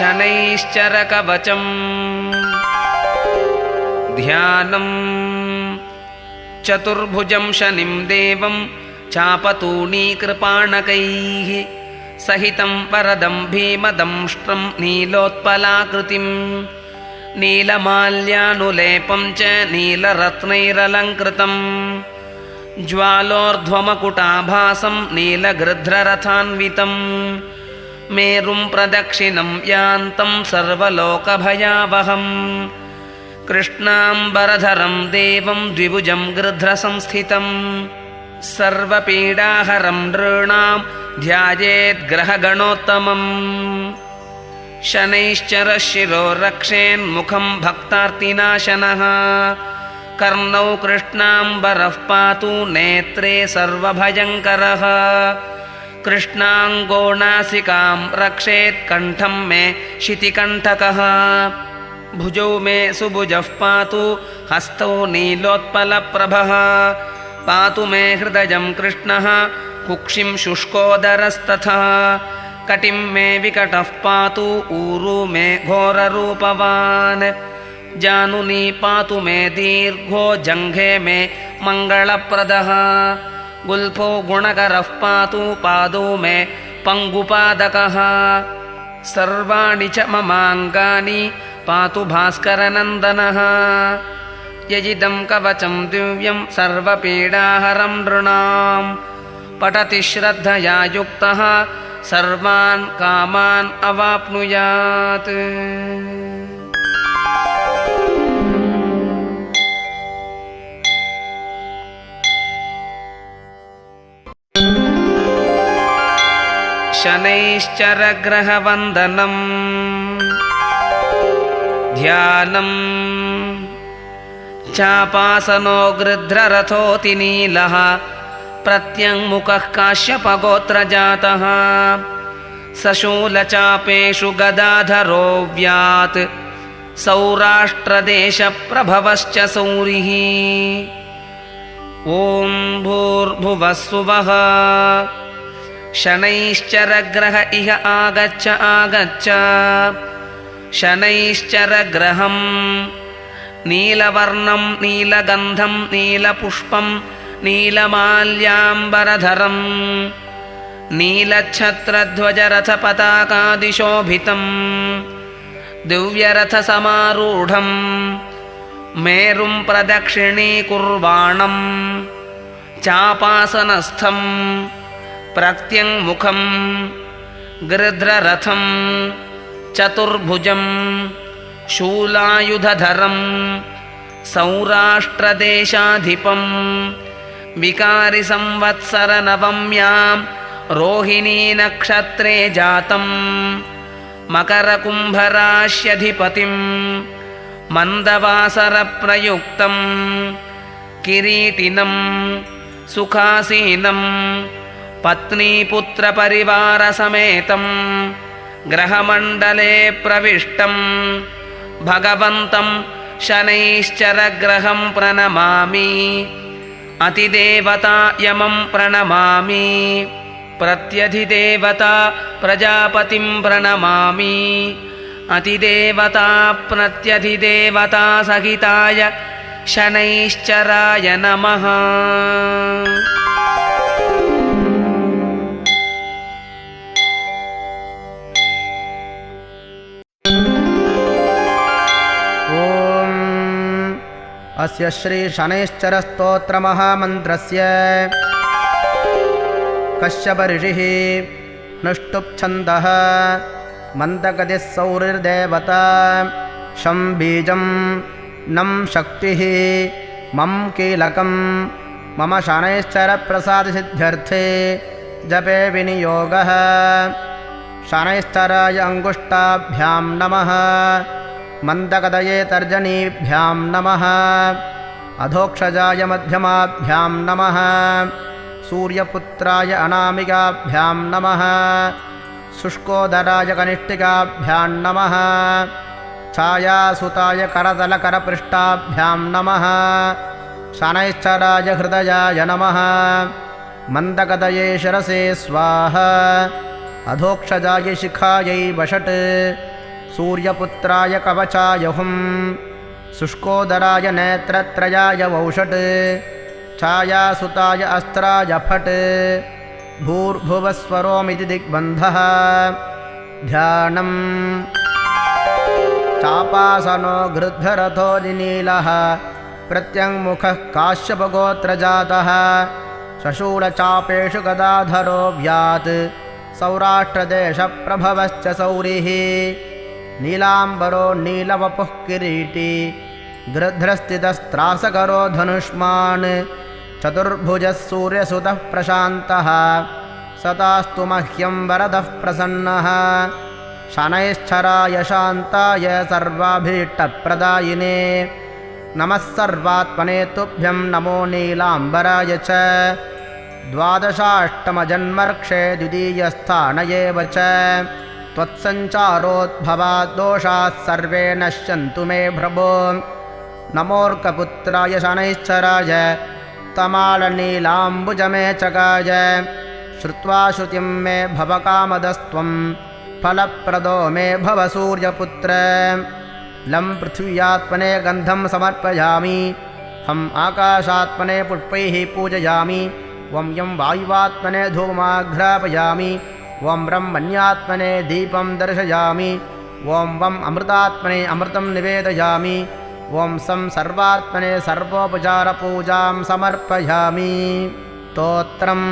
शनैश्चरकवचम् ध्यानं चतुर्भुजं शनिं देवं चापतूणीकृपाणकैः सहितं वरदं भीमदंष्ट्रं नीलोत्पलाकृतिं नीलमाल्यानुलेपं च नीलरत्नैरलङ्कृतं ज्वालोर्ध्वमकुटाभासं नीलगृध्ररथान्वितं मेरुं प्रदक्षिणं यान्तं सर्वलोकभयावहम् कृष्णाम्बरधरं देवं द्विभुजं गृध्रसंस्थितं सर्वपीडाहरं नृणां ध्यायेद्ग्रहगणोत्तमम् शनैश्चरशिरो रक्षेन्मुखं भक्तार्तिनाशनः कर्णौ कृष्णाम्बरः पातु नेत्रे सर्वभयङ्करः कृष्णाङ्गो नासिकां रक्षेत् कण्ठं मे शितिकण्ठकः भुजौ मे सुभुजः पातु हस्तौ नीलोत्पलप्रभः पातु मे हृदयं कृष्णः कुक्षिं शुष्कोदरस्तथा कटिं मे विकटः पातु ऊरु मे घोररूपवान् जानुनी पातु मे दीर्घो जङ्घे मे मङ्गलप्रदः गुल्फो गुणकरः पातु पादौ मे पङ्गुपादकः सर्वाणि च ममाङ्गानि पातु भास्करनन्दनः यजिदं कवचं दिव्यं सर्वपीडाहरं नृणां पठति श्रद्धया युक्तः सर्वान् कामान् अवाप्नुयात्। शनैश्चरग्रहवन्दनं ध्यानं चापासनो गृध्ररथोऽतिनीलः प्रत्यङ्मुखः काश्यपगोत्रजातः सशूलचापेषु गदाधरो व्यात् सौराष्ट्रदेशप्रभवश्च सौरिः ॐ भूर्भुवः स्वः शनैश्चरग्रह इह आगच्छ आगच्छ शनैश्चरग्रहं नीलवर्णं नीलगन्धं नीलपुष्पं नीलमाल्याम्बरधरं नीलच्छत्रध्वजरथपताकादिशोभितं दिव्यरथसमारूढं मेरुं प्रदक्षिणीकुर्वाणं चापासनस्थं प्रत्यङ्मुखं गृध्ररथं चतुर्भुजं शूलायुधधरं सौराष्ट्रदेशाधिपं विकारिसंवत्सरनवम्यां रोहिणीनक्षत्रे जातं मकरकुम्भराश्यधिपतिं मन्दवासरप्रयुक्तं किरीटिनं सुखासीनं पत्नीपुत्रपरिवारसमेतं ग्रहमण्डले प्रविष्टं भगवन्तं शनैश्चरग्रहं प्रणमामि अतिदेवता यमं प्रणमामि प्रत्यधिदेवता प्रजापतिं प्रणमामि अतिदेवता प्रत्यधिदेवता सहिताय शनैश्चराय नमः। अस्य श्री शनैश्चरस्तोत्रमहामन्त्रस्य कश्यपऋषिः नुष्टुप्छन्दः मन्दगतिः सौरिर्देवता शं बीजं नं शक्तिः मम कीलकं मम शनैश्चरप्रसादसिद्ध्यर्थे जपे विनियोगः। शनैश्चराय अङ्गुष्ठाभ्यां नमः मन्दगदये तर्जनीभ्यां नमः अधोक्षजाय मध्यमाभ्यां नमः सूर्यपुत्राय अनामिकाभ्यां नमः शुष्कोदराय कनिष्ठिकाभ्यां नमः छायासुताय करतलकरपृष्ठाभ्यां नमः शनैश्चराय हृदयाय नमः मन्दगदये शिरसे स्वाहा अधोक्षजाय शिखायै वषट् सूर्यपुत्राय कवचाय हुं शुष्कोदराय नेत्रत्रयाय वौषट् छायासुताय अस्त्राय फट् भूर्भुवस्वरोमिति दिग्बन्धः ध्यानम् चापासनो गृद्धरथो निनीलः प्रत्यङ्मुखः काश्यपगोत्रजातः शशूलचापेषु गदाधरो व्यात् सौराष्ट्रदेशप्रभवश्च सौरिः नीलाम्बरो नीलवपुः किरीटी गृध्रस्थितस्त्रासकरो धनुष्मान् चतुर्भुजः सूर्यसुतः प्रशान्तः सतास्तु मह्यं वरदः प्रसन्नः शनैश्चराय शान्ताय सर्वाभीष्टप्रदायिने नमः सर्वात्मने तुभ्यं नमो नीलाम्बराय च द्वादशाष्टमजन्मर्क्षे द्वितीयस्थान एव च त्वत्सञ्चारोद्भवात् दोषाः सर्वे नश्यन्तु मे प्रभो नमोऽर्कपुत्राय शनैश्चराय तमालनीलाम्बुजमेचकाय श्रुत्वा श्रुतिं मे भवकामदस्त्वं फलप्रदो मे भव सूर्यपुत्र लं पृथिव्यात्मने गन्धं समर्पयामि हम् आकाशात्मने पुष्पैः पूजयामि वं यं वायुवात्मने धूमाघ्रापयामि वं ब्रह्मण्यात्मने दीपं दर्शयामि वं वम् अमृतात्मने अमृतं निवेदयामि वं सं सर्वात्मने सर्वोपचारपूजां समर्पयामि स्तोत्रम्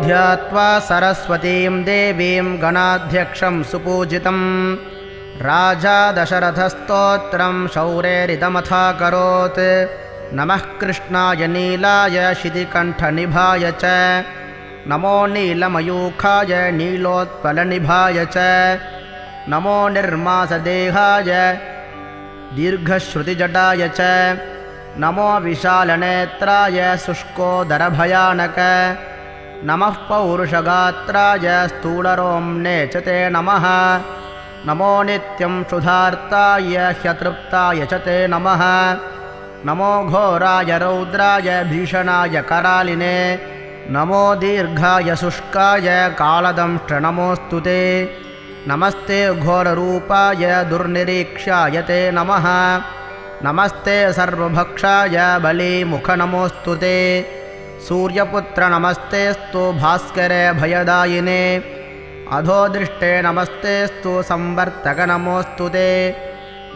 ध्यात्वा सरस्वतीं देवीं गणाध्यक्षं सुपूजितं राजा दशरथस्तोत्रं शौरेरिदमथाकरोत् नमः कृष्णाय नीलाय शितिकण्ठनिभाय च नमो नीलमयूखाय नीलोत्पलनिभाय च नमो निर्मासदेहाय दीर्घश्रुतिजटाय च नमो विशालनेत्राय शुष्कोदरभयानक नमः पौरुषगात्राय स्थूलरोम्णे च ते नमः नमो नित्यं क्षुधार्ताय ह्यतृप्ताय च ते नमः नमो घोराय रौद्राय भीषणाय करालिने नमो दीर्घाय शुष्काय कालदंष्ट्र नमोऽस्तु ते नमस्ते घोररूपाय दुर्निरीक्ष्याय ते नमः नमस्ते सर्वभक्षाय बलीमुख नमोऽस्तु ते सूर्यपुत्र नमस्तेस्तु भास्करे भयदायिने अधोदृष्टे नमस्तेस्तु संवर्तक नमोऽस्तु ते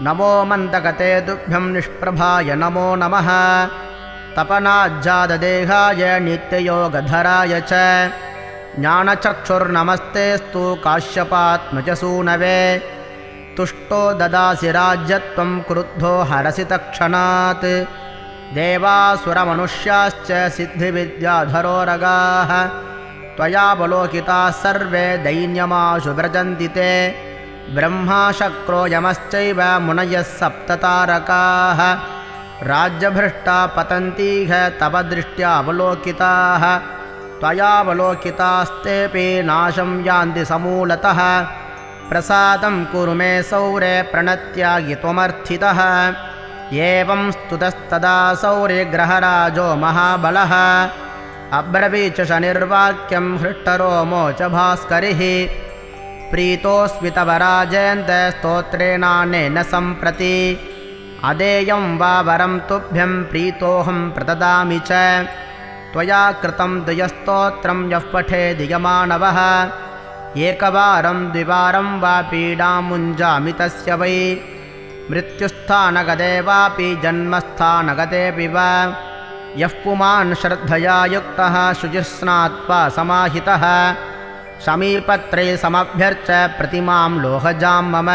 नमो मन्दगते तुभ्यं निष्प्रभाय नमो नमः तपनाज्जातदेहाय नित्ययोगधराय च ज्ञानचक्षुर्नमस्तेस्तु काश्यपात्मजसूनवे तुष्टो ददासि राज्यत्वं क्रुद्धो हरसि तत्क्षणात् देवासुरमनुष्याश्च सिद्धिविद्याधरोरगाः त्वयावलोकिताः सर्वे दैन्यमाशु व्रजन्ति ते ब्रह्मा शक्रो यमश्चैव मुनयः सप्ततारकाः राज्यभ्रष्टा पतन्तीह तव दृष्ट्यावलोकिताः त्वयावलोकितास्तेऽपि नाशं यान्ति समूलतः प्रसादं कुरु मे सौरे प्रणत्यागि त्वमर्थितः एवं स्तुतस्तदा सौर्यग्रहराजो महाबलः अब्रवीच शनिर्वाक्यं हृष्टरोमो च भास्करिः प्रीतोऽस्मि तव राजेन्द्र स्तोत्रेणानेन सम्प्रति अदेयं वा वरं तुभ्यं प्रीतोऽहं प्रददामि च त्वया कृतं द्वयस्तोत्रं यः पठेदियमानवः एकवारं द्विवारं वा पीडामुञ्जामि तस्य वै मृत्युस्थानगते वापि जन्मस्थानगतेऽपि वा यः पुमान् श्रद्धया युक्तः शुचिस्नात्वा समाहितः समीपत्रे समभ्यर्च्य प्रतिमां लोहजां मम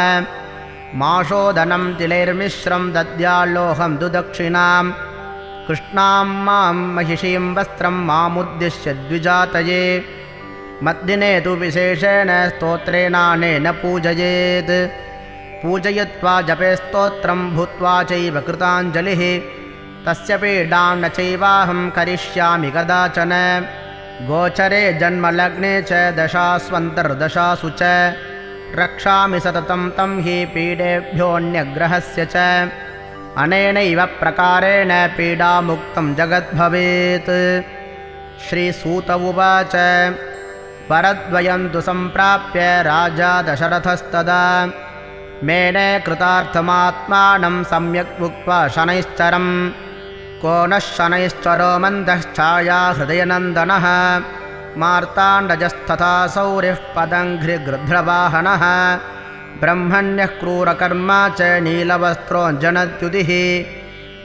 माशोदनं तिलैर्मिश्रं दद्याल्लोहं दुदक्षिणां कृष्णां मां महिषीं वस्त्रं मामुद्दिश्य द्विजातये मद्दिने तु विशेषेण स्तोत्रेणानेन पूजयेत् पूजयित्वा जपे स्तोत्रं भूत्वा चैव कृताञ्जलिः तस्य पीडां न चैवाहं करिष्यामि कदाचन गोचरे जन्मलग्ने च दशास्वन्तर्दशासु च रक्षामि सततं तं हि पीडेभ्योऽन्यग्रहस्य च अनेनैव प्रकारेण पीडामुक्तं जगद्भवेत्। श्रीसूत उवाच वरद्वयं तु सम्प्राप्य राजा दशरथस्तदा मेने कृतार्थमात्मानं सम्यक् उक्त्वा शनैश्चरम् को नः शनैश्चरो मन्दश्छाया हृदयनन्दनः मार्ताण्डजस्तथा सौर्यः पदङ्घ्रिगृध्रवाहनः ब्रह्मण्यः क्रूरकर्मा च नीलवस्त्रोऽञ्जनद्युतिः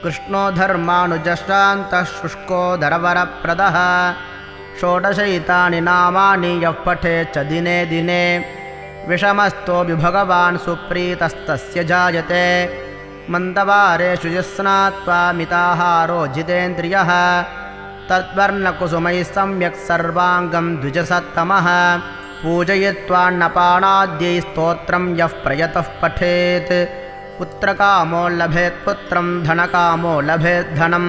कृष्णो धर्मानुजशान्तः शुष्कोदरवरप्रदः षोडशैतानि नामानि यः पठेत् च दिने दिने विषमस्तोऽपि भगवान् सुप्रीतस्तस्य जायते मन्दवारेषु यस्नात्वा मिताहारो जितेन्द्रियः तद्वर्णकुसुमैः सम्यक् सर्वाङ्गं द्विजसत्तमः पूजयित्वान्नपानाद्यै स्तोत्रं यः प्रयतः पठेत् पुत्रकामो लभेत् पुत्रं धनकामो लभेत् धनं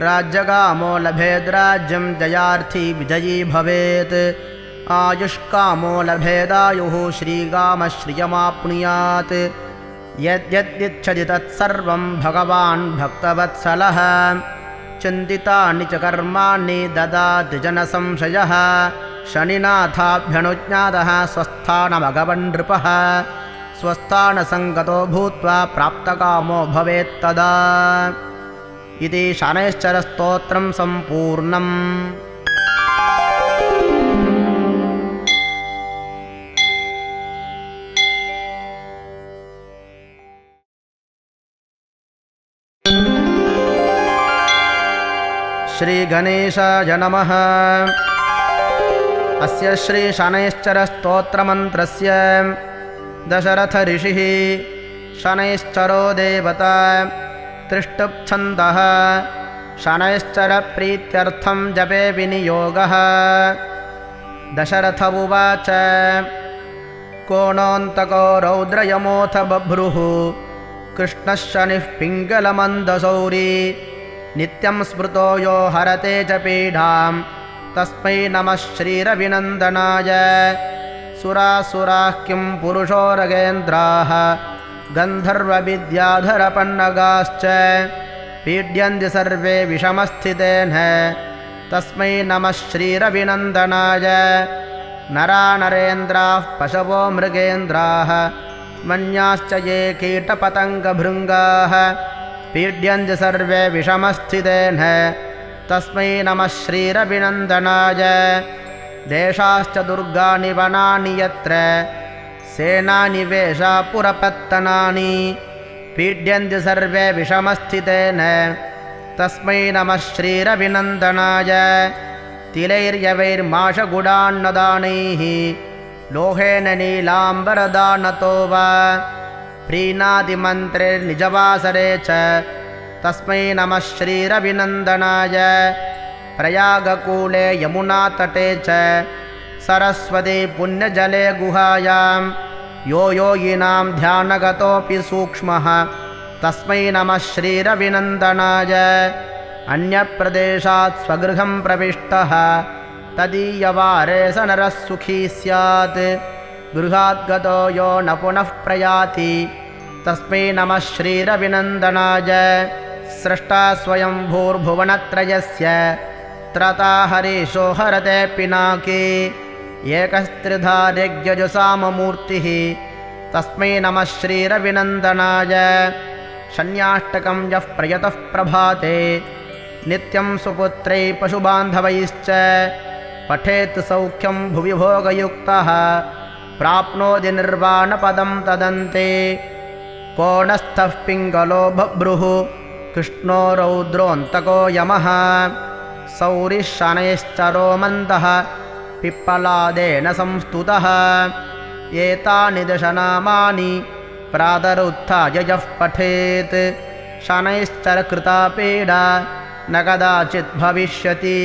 राज्यकामो लभेद् राज्यं जयार्थी विजयी भवेत् आयुष्कामो लभेदायुः श्रीकामश्रियमाप्नुयात् यद्यदिच्छति तत्सर्वं भगवान् भक्तवत्सलः चिन्तितानि च कर्माणि ददाति जनसंशयः शनिनाथाभ्यनुज्ञातः स्वस्थानमगवन्नृपः स्वस्थानसङ्गतो भूत्वा प्राप्तकामो भवेत्तदा इति शनैश्चरस्तोत्रं सम्पूर्णम्। श्रीगणेशाय नमः। अस्य श्रीशनैश्चरस्तोत्रमन्त्रस्य दशरथऋषिः शनैश्चरो देवता त्रिष्टुप्छन्दः शनैश्चरप्रीत्यर्थं जपे विनियोगः। दशरथ उवाच कोणोऽन्तको रौद्रयमोऽथ बभ्रुः कृष्णः शनिः पिङ्गलमन्दशौरी नित्यं स्मृतो यो हरते च पीडां तस्मै नमः श्रीरविनन्दनाय। सुरासुराः किं पुरुषो रगेन्द्राः गन्धर्वविद्याधरपन्नगाश्च पीड्यन्ति सर्वे विषमस्थितेन तस्मै नमः श्रीरविनन्दनाय। नरा नरेन्द्राः पशवो मृगेन्द्राः मन्याश्च ये कीटपतङ्गभृङ्गाः पीड्यन्ति सर्वे विषमस्थितेन तस्मै नमः श्रीरविनन्दनाय। देशाश्च दुर्गानि वनानि यत्र सेनानि वेशापुरपत्तनानि पीड्यन्ति सर्वे विषमस्थितेन तस्मै नमः श्रीरविनन्दनाय। तिलैर्यवैर्माशगुडान्नदानैः लोहेन नीलाम्बरदानतो वा प्रीणादिमन्त्रिर्निजवासरे च तस्मै नमः श्रीरविनन्दनाय। प्रयागकूले यमुनातटे च सरस्वती पुण्यजले गुहायां यो योगिनां ध्यानगतोऽपि सूक्ष्मः तस्मै नमः श्रीरविनन्दनाय। अन्यप्रदेशात् स्वगृहं प्रविष्टः तदीयवारे स नरः सुखी स्यात् गृहाद्गतो यो न पुनः प्रयाति तस्मै नमः श्रीरविनन्दनाय। स्रष्टा स्वयं भूर्भुवनत्रयस्य त्रता हरीशो हरते पिनाकी एकस्त्रिधा ऋग्यजुसाममूर्तिः तस्मै नमः श्रीरविनन्दनाय। शन्याष्टकं यः प्रयतः प्रभाते नित्यं सुपुत्रै पशुबान्धवैश्च पठेत् सौख्यं भुवि भोगयुक्तः प्राप्नोति निर्वाणपदं तदन्ते। कोणस्थः पिङ्गलो बभ्रुः कृष्णो रौद्रोऽन्तको यमः सौरिः शनैश्चरो मन्दः पिप्पलादेन संस्तुतः। एतानि दशनामानि प्रातरुत्थाय यः पठेत् शनैश्चरकृता पीडा न कदाचित् भविष्यति।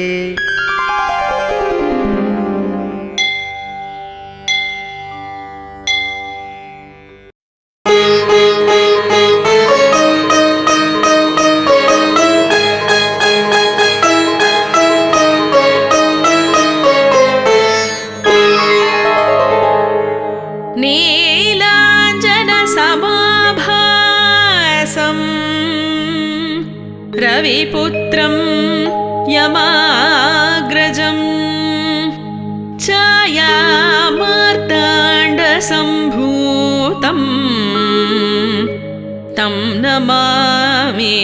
रविपुत्रं यमाग्रजं च छायामार्ताण्डसम्भूतं तं नमामि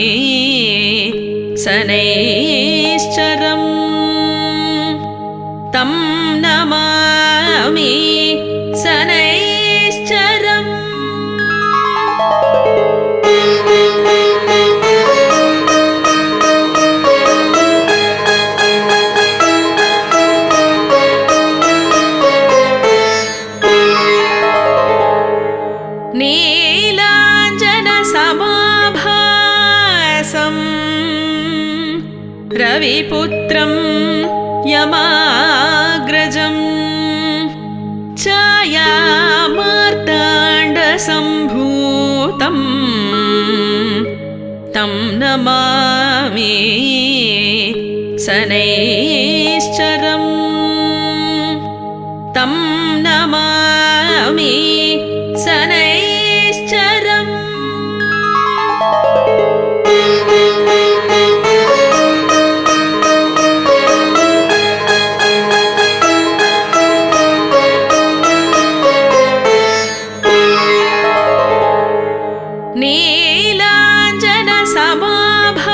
शनैश्चरम् तं नमामि शनैश्चरम् नीलाञ्जनसमाभासं रविपुत्रं यमाग्रजं छायामार्ताण्डसम्भूतं तं नमामि शनैश्चरम् तं नमामि शनैश्चरम्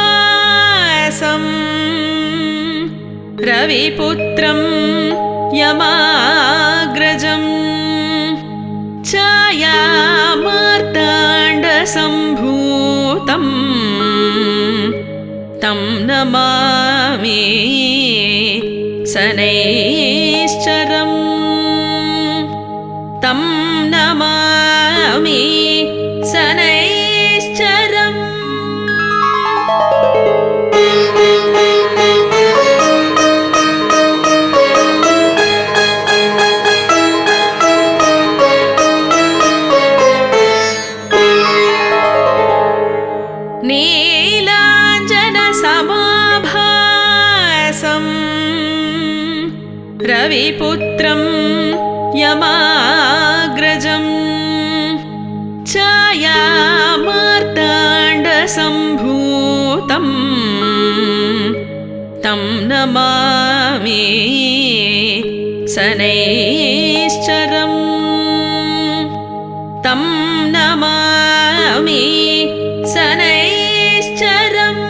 नीलाञ्जनसमाभासं रविपुत्रं यमाग्रजं छायामार्ताण्डसम्भूतं तं नमामि शनैश्चरम् तं नमामि शनैश्चरम् नीलाञ्जनसमाभासं रविपुत्रं यमाग्रजं छायामार्ताण्डसम्भूतं तं नमामि शनैश्चरम् तं नमामि शनैश्चरम्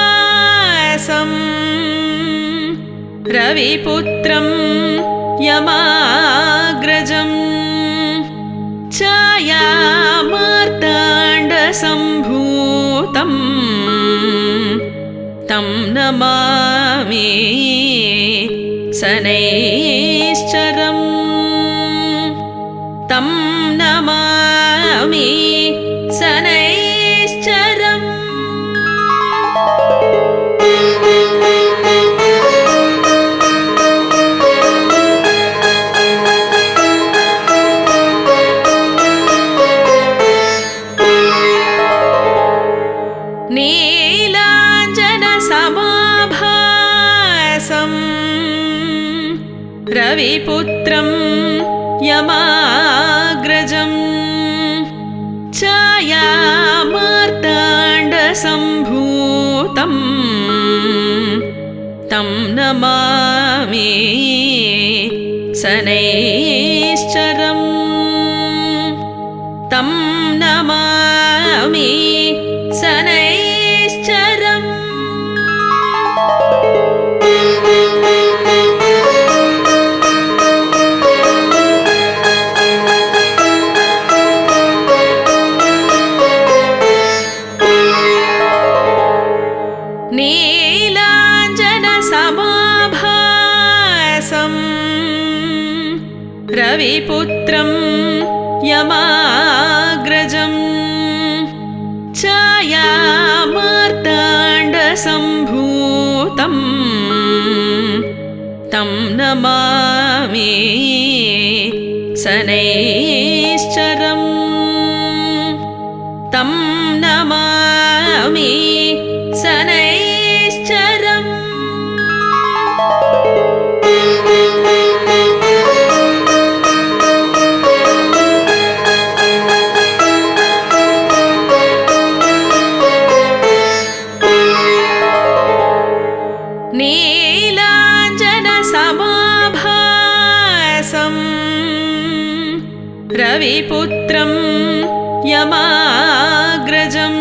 नीलाञ्जनसमाभासं रविपुत्रं यमाग्रजं छायामार्ताण्डसम्भूतं तं नमामि शनैश्चरम् तं नमामि शनैश्चरम् नीलाञ्जनसमाभासं रविपुत्रं यमाग्रजं छायामार्ताण्डसम्भूतं तं नमामि शनैश्चरम् तं नमामि शनैश्चरम् नीलाञ्जनसमाभासं रविपुत्रं यमाग्रजं छायामार्ताण्डसम्भूतं तं नमामि शनैश्चरम् तं नमामि शनैश्चरम् यमाग्रजं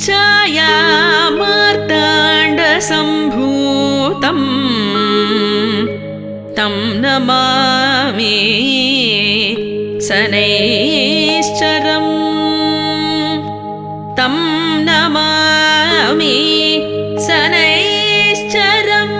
छायामार्ताण्डसम्भूतं तं नमामि शनैश्चरम् तं नमामि शनैश्चरम्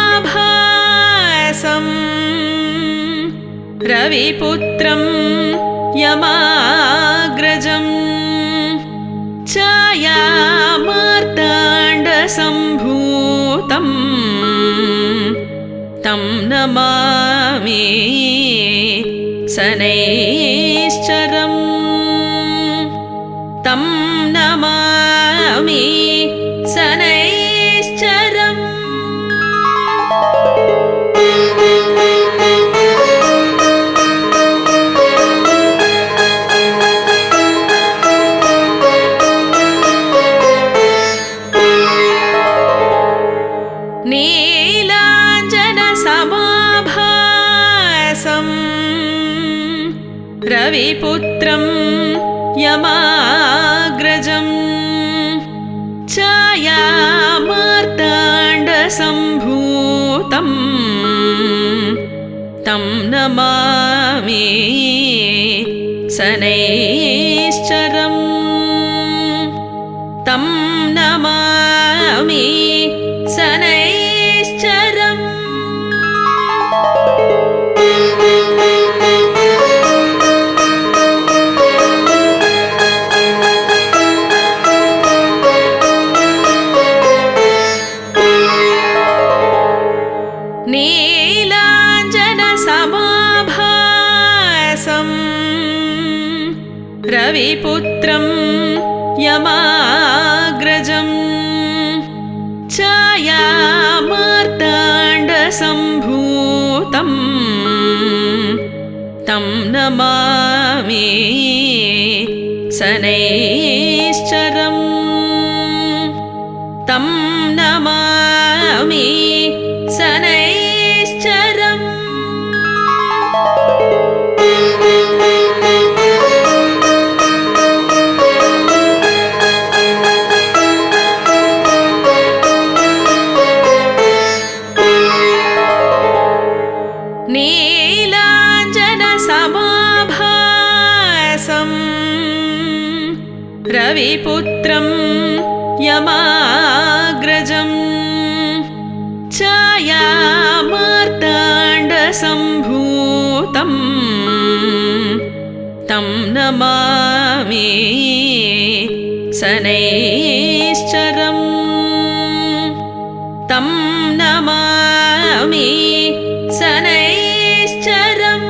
नीलाञ्जनसमाभासं रविपुत्रं यमाग्रजं छायामार्ताण्डसम्भूतं तं नमामि शनैश्चरम् तं नमामि शनैश्चरम् नीलाञ्जनसमाभासं रविपुत्रं यमाग्रजं छायामार्ताण्डसम्भूतं तं नमामि शनैश्चरम् तं नमामि शनैश्चरम् नीलाञ्जनसमाभासं रविपुत्रं यमाग्रजं छायामार्ताण्डसम्भूतं तं नमामि शनैश्चरम् तं नमामि शनैश्चरम् नीलाञ्जनसमाभासं रविपुत्रं यमाग्रजं छायामार्ताण्डसम्भूतं तं नमामि शनैश्चरम् तं नमामि शनैश्चरम्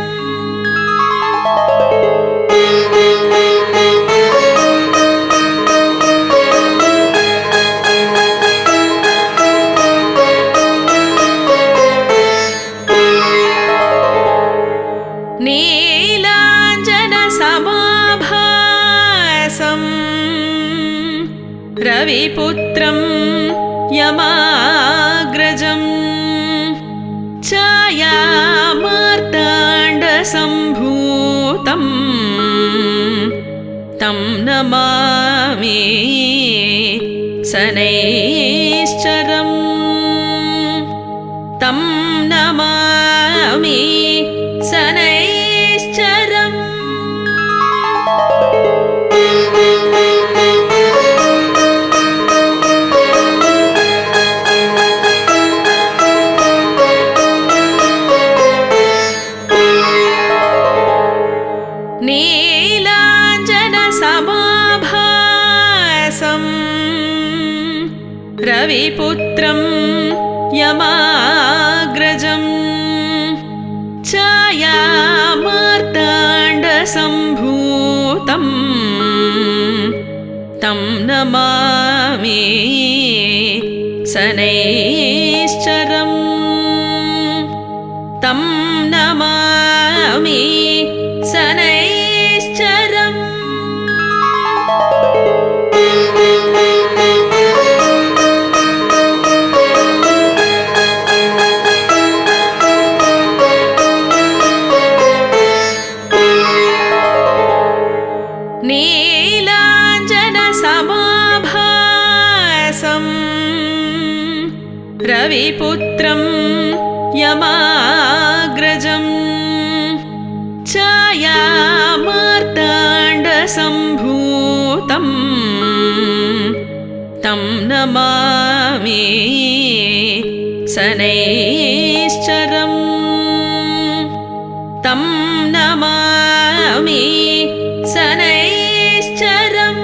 नीलाञ्जनसमाभासं रविपुत्रं यमाग्रजं छायामार्ताण्डसम्भूतं तं नमामि शनैश्चरम् तं नमामि शनैश्चरम् नीलाञ्जनसमाभासं रविपुत्रं यमाग्रजं छायामार्ताण्डसम्भूतं तं नमामि शनैश्चरम् तं नमामि रविपुत्रं यमाग्रजं छायामार्ताण्डसम्भूतं तं नमामि शनैश्चरम् तं नमामि शनैश्चरम्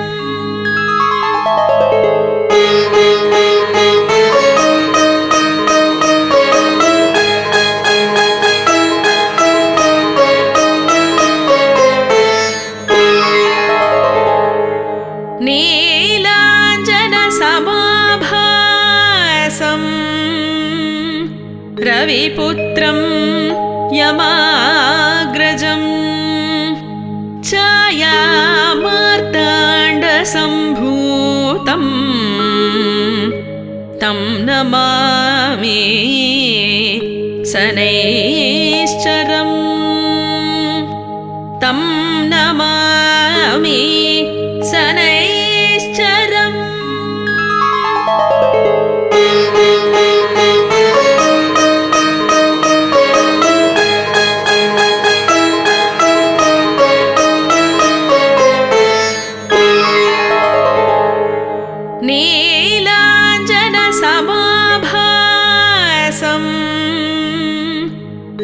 नीलाञ्जनसमाभासं रविपुत्रं यमाग्रजं छायामार्ताण्डसम्भूतं तं नमामि शनैश्चरम् तं नमामि शनैश्चरम् नीलाञ्जनसमाभासं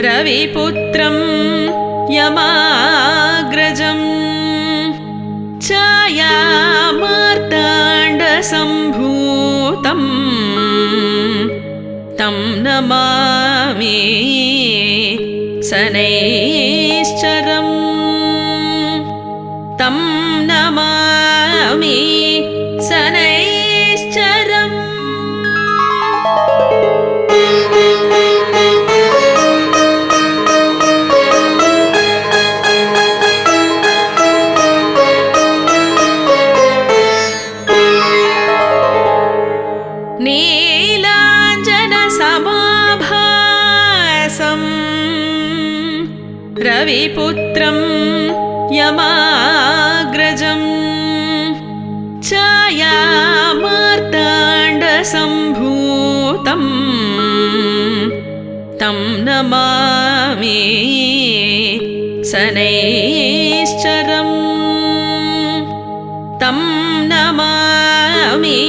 रविपुत्रं यमाग्रजं छायामार्ताण्डसम्भूतं तं नमामि शनैश्चरम् तं नमामि शनैश्चरम् नीलाञ्जनसमाभासं रविपुत्रं यमाग्रजं छायामार्ताण्डसम्भूतं तं नमामि शनैश्चरम् तं नमामि